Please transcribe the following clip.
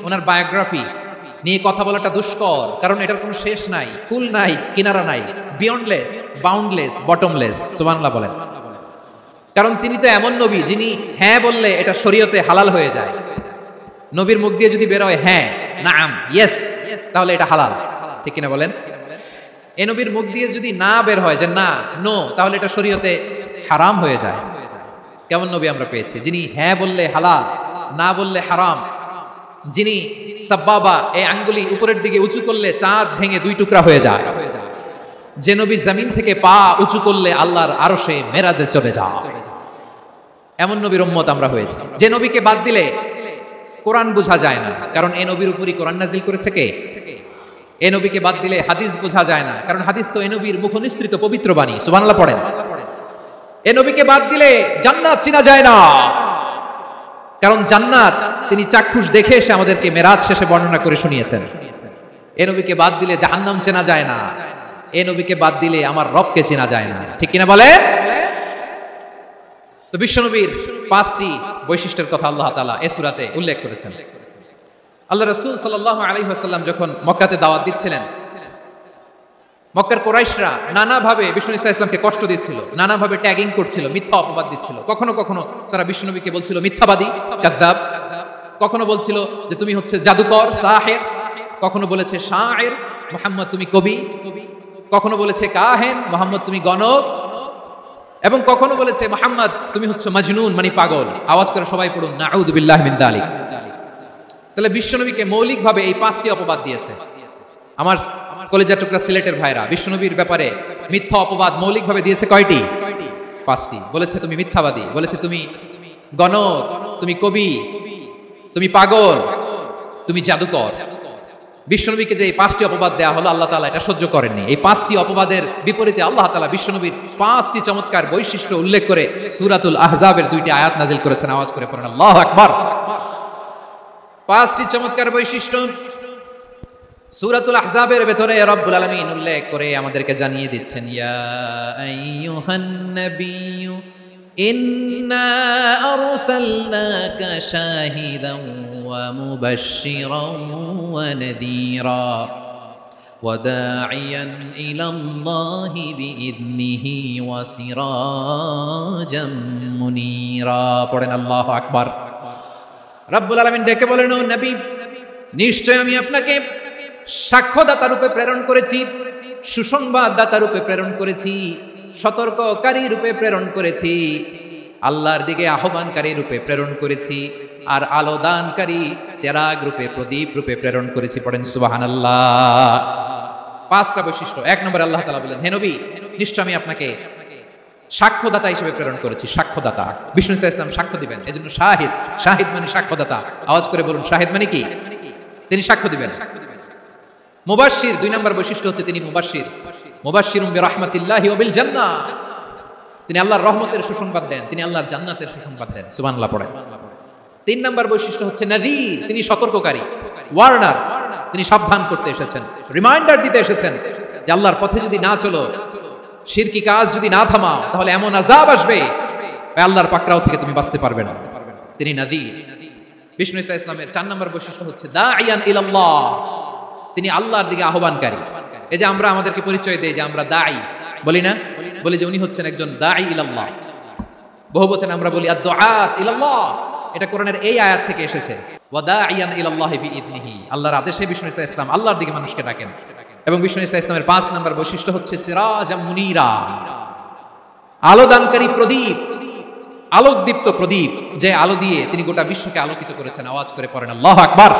ওনার biography নিয়ে কথা বলাটা দুষ্কর, কারণ এটার কোনো শেষ নাই, ফুল নাই, কিনারা নাই, বিয়ন্ডলেস, বাউন্ডলেস, বটমলেস। সুবহানাল্লাহ বলেন। কারণ তিনি তো এমন নবী যিনি হ্যাঁ বললে এটা শরীয়তে হালাল হয়ে যায়। নবীর মুখ দিয়ে যদি বের হয় হ্যাঁ, নাম, ইয়েস, তাহলে এটা হালাল, ঠিক কিনা বলেন? এ নবীর মুখ দিয়ে যদি না বের হয় যে না, নো, তাহলে এটা শরীয়তে হারাম হয়ে যায়। কেমন নবী আমরা পেয়েছি, যিনি হ্যাঁ বললে হালাল, না বললে হারাম, যিনি সাব্বাবা এই আঙ্গুলি উপরের দিকে উঁচু করলে চাঁদ ভেঙে 2 টুকরা হয়ে যায়, যে নবী জমিন থেকে পা উঁচু করলে আল্লাহর আরশে মেরাজে চলে যায়, এমন নবীর উম্মত আমরা হয়েছি। যে নবীকে বাদ দিলে কোরআন বোঝা যায় না, কারণ এ নবীর উপরই কোরআন নাজিল করেছে কে? এ নবীকে বাদ দিলে হাদিস বোঝা যায় না, কারণ হাদিস তো এ নবীর মুখনিসৃত পবিত্র বাণী। সুবহানাল্লাহ পড়েন। এ নবীকে বাদ দিলে জান্নাত চিনা যায় না, কারণ জান্নাত তিনি চাক্ষুষ দেখে এসে আমাদেরকে মেরাজ শেষে বর্ণনা করে শুনিয়েছেন। এ নবীকে বাদ দিলে জাহান্নাম চেনা যায় না, এ নবীকে বাদ দিলে আমার রবকে চেনা যায় না, ঠিক কিনা বলে? তো বিশ্বনবীর 5টি বৈশিষ্ট্যের কথা আল্লাহ তাআলা এই সূরাতে উল্লেখ করেছেন। আল্লাহ রাসূল সাল্লাল্লাহু আলাইহি ওয়াসাল্লাম যখন মক্কাতে দাওয়াত দিচ্ছিলেন, মক্কার কুরাইশরা নানাভাবে বিষ্ণু ইসা ইসলামকে কষ্ট দিচ্ছিল, নানাভাবে ট্যাগিং করছিল, মিথ্যা অপবাদ দিচ্ছিল। কখনো কখনো তারা বিষ্ণুনবীকে বলছিল মিথ্যাবাদী, কাযযাব, কখনো বলছিল যে তুমি হচ্ছে জাদুকর, সাহির, কখনো বলেছে শায়ের, মুহাম্মদ তুমি কবি, কখনো বলেছে কাহেন, মুহাম্মদ তুমি গণক, এবং কখনো বলেছে মুহাম্মদ তুমি হচ্ছে মাজনুন, মানে পাগল। আওয়াজ করে সবাই পড়ুন নাউযু বিল্লাহি মিন যালিক। তাহলে বিশ্বনবীকে মৌলিকভাবে এই 5টি অপবাদ দিয়েছে। আমার কলেজার টুকরা সিলেটের ভাইরা, বিশ্বনবীর ব্যাপারে মিথ্যা অপবাদ মৌলিকভাবে দিয়েছে কয়টি? 5টি। বলেছে তুমি মিথ্যাবাদী, বলেছে তুমি গণক, তুমি কবি, তুমি পাগল, তুমি জাদুকর। বিশ্বনবীকে যে এই 5টি অপবাদ দেয়া হলো, আল্লাহ তাআলা এটা সহ্য করেননি। এই 5টি অপবাদের বিপরীতে আল্লাহ তাআলা বিশ্বনবীর 5টি চমৎকার বৈশিষ্ট্য উল্লেখ করে সূরাতুল আহজাবের 2টি আয়াত নাজিল করেছেন। আওয়াজ করে পড়েন আল্লাহু আকবার। 5টি চমৎকার বৈশিষ্ট্য সূরাতুল আহজাবের ভেতরে রব্বুল আলামিন উল্লেখ করে আমাদেরকে জানিয়ে দিচ্ছেন, ইয়া আইয়ুহান নাবিয়্যু ইন্না আরসালনাকা শাহিদান ওয়া মুবাশশিরান ওয়া নাযীরা ওয়া দাঈয়ান ইলাল্লাহি বিইذনিহি ওয়া সিরাজাম মুনীরা। পড়েন আল্লাহু আকবার। রব্বুল আলামিন ডেকে বলেন, ও নবী, নিশ্চয় আমি আপনাকে সাক্ষ্যদাতা রূপে প্রেরণ করেছি, সুসংবাদদাতা রূপে প্রেরণ করেছি, সতর্ককারী রূপে প্রেরণ করেছি, আল্লাহর দিকে আহ্বানকারী রূপে প্রেরণ করেছি, আর আলো দানকারী চেরাগ রূপে, প্রদীপ রূপে প্রেরণ করেছি। পড়েন সুবহানাল্লাহ। 5টা বৈশিষ্ট্য। 1 নম্বরে আল্লাহ তাআলা বলেন, হে নবী, নিশ্চয় আমি আপনাকে সাক্ষ্যদাতা হিসেবে প্রেরণ করেছি। সাক্ষ্যদাতা, বিষ্ণু ইসা ইসলাম সাক্ষ্য দিবেন, এজন্য শাহিদ। শাহিদ মানে সাক্ষ্যদাতা। আওয়াজ করে বলুন, শাহিদ মানে কি? তিনি সাক্ষ্য দিবেন। মুবাশশির, 2 নম্বর বৈশিষ্ট্য হচ্ছে তিনি মুবাশশির। মুবাশশিরুম বিরাহমাতিল্লাহি ওয়া বিল জান্নাহ, তিনি আল্লাহর রহমতের সুসংবাদ দেন, তিনি আল্লাহর জান্নাতের সুসংবাদ দেন। সুবহানাল্লাহ পড়েন। 3 নম্বর বৈশিষ্ট্য হচ্ছে নাযীর, তিনি সতর্ককারী, ওয়ার্নার, তিনি সাবধান করতে এসেছেন, রিমাইন্ডার দিতে এসেছেন যে আল্লাহর পথে যদি না চলো, শিরকি কাজ যদি না থামাও, তাহলে এমন আযাব আসবে আল্লাহর পাকড়াও থেকে তুমি বাঁচতে পারবে না। তিনি নাযীর। বিষ্ণু ইসা ইসলামের 4 নম্বর বৈশিষ্ট্য হচ্ছে দাঈয়ান ইলাল্লাহ, তিনি আল্লাহর দিকে আহ্বানকারী। এই যে আমরা আমাদেরকে পরিচয় দেই যে আমরা দাঈ, বলি না? বলি যে উনি হচ্ছেন একজন দাঈ ইলাল্লাহ। বহু বচনে আমরা বলি আদ-দুআত ইলাল্লাহ। এটা কোরআনের এই আয়াত থেকে এসেছে, ওয়া দাঈয়ান ইলাল্লাহি বিইذনিহি, আল্লাহর আদেশে বিষ্ণু ইসা ইসলাম আল্লাহর দিকে মানুষকে ডাকেন। এবং বিষ্ণু ইসা ইসলামের 5 নম্বর বৈশিষ্ট্য হচ্ছে সিরাজাম মুনীরা, আলোদানকারী প্রদীপ, আলোকদীপ্ত প্রদীপ, যে আলো দিয়ে তিনি গোটা বিশ্বকে আলোকিত করেছেন। আওয়াজ করে পড়েন আল্লাহু আকবার।